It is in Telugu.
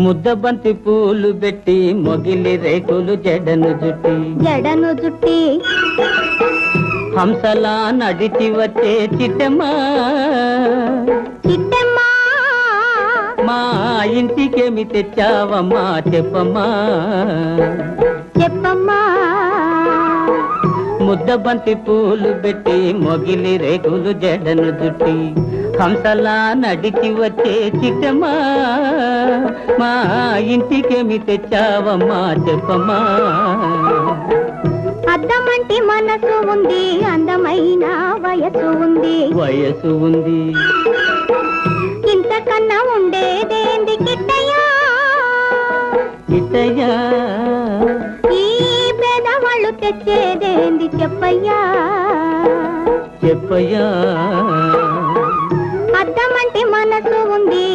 ముద్దబంతి పూలు పెట్టి మొగిలి రేకులు జడను జుట్టి హంసలా నడిచి వచ్చే చిట్టమ్మా మా ఇంటికేమి తెచ్చావమ్మా చెప్పమ్మా ముద్దబంతి పూలు పెట్టి మొగిలి రేకులు జడను జుట్టి హంసలా నడిచి వచ్చే చిట్టమ్మా మా ఇంటికేమి తెచ్చావమ్మా చెప్పమ్మా అద్దమంటి మనసు ఉంది అందమైన వయసు ఉంది ఇంతకన్నా ఉండేదేంది కిట్టయ్యా ఈ పేదవాళ్ళు తెచ్చేదేంది చెప్పయ్యా చెప్పయ్యా అద్దమంటి మనసు ఉంది